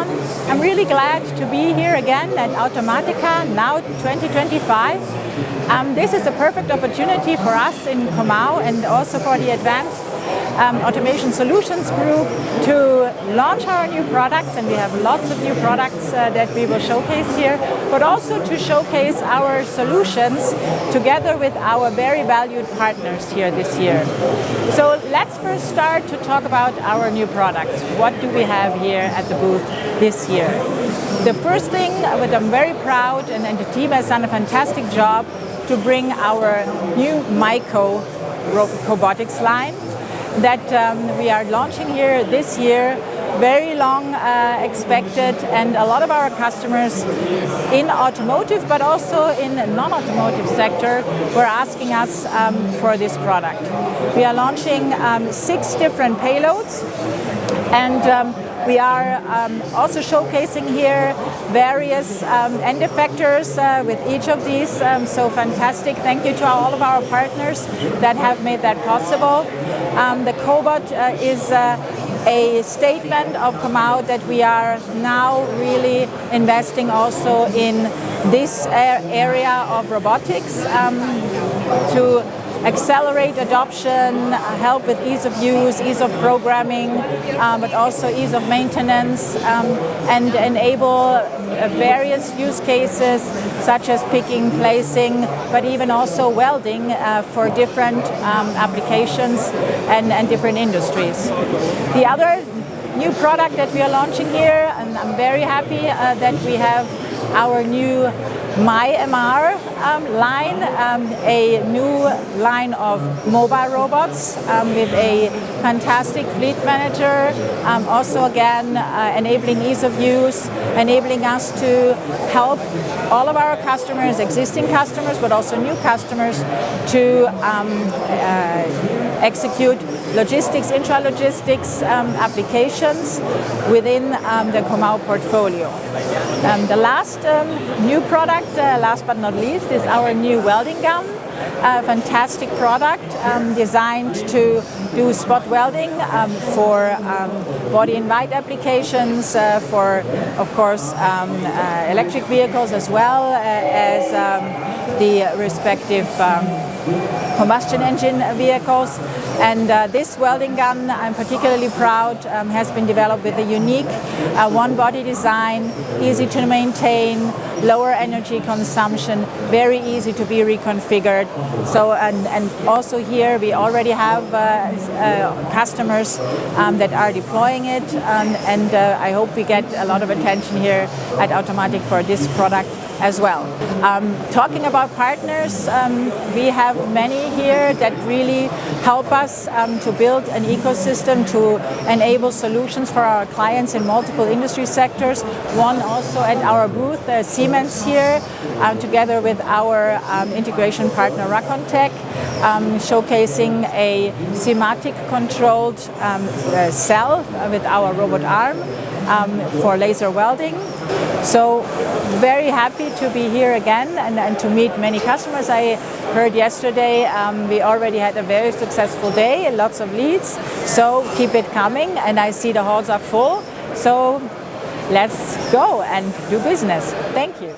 everyone. I'm really glad to be here again at Automatica, now 2025. This is a perfect opportunity for us in Comau and also for the Advanced Automation Solutions Group to launch our new products, and we have lots of new products that we will showcase here, but also to showcase our solutions together with our very valued partners here this year. So let's first start to talk about our new products. What do we have here at the booth this year? The first thing that I'm very proud, and the team has done a fantastic job to bring our new MyCo robotics line that we are launching here this year. Very long expected, and a lot of our customers in automotive but also in non-automotive sector were asking us for this product. We are launching 6 different payloads, and we are also showcasing here various end effectors with each of these. So fantastic. Thank you to all of our partners that have made that possible. The cobot is a statement of Comau that we are now really investing also in this area of robotics to accelerate adoption, help with ease of use, ease of programming, but also ease of maintenance, and enable various use cases such as picking, placing, but even also welding for different applications and different industries. The other new product that we are launching here, and I'm very happy that we have our new MyMR line, a new line of mobile robots with a fantastic fleet manager, also again enabling ease of use, enabling us to help all of our customers, existing customers, but also new customers to execute logistics, intralogistics applications within the Comau portfolio. The last new product, last but not least, is our new welding gun. A fantastic product designed to do spot welding for body in white applications, for, of course, electric vehicles as well as the respective combustion engine vehicles. And this welding gun, I'm particularly proud, has been developed with a unique one-body design, easy to maintain, lower energy consumption, very easy to be reconfigured. So, and also here we already have customers that are deploying it, and I hope we get a lot of attention here at Automatic for this product as well. Talking about partners, we have many here that really help us to build an ecosystem to enable solutions for our clients in multiple industry sectors. One also at our booth, Siemens here, together with our integration partner Racontech, showcasing a SIMATIC controlled cell with our robot arm for laser welding. So very happy to be here again and to meet many customers. I heard yesterday we already had a very successful day, lots of leads, so keep it coming, and I see the halls are full, so let's go and do business. Thank you.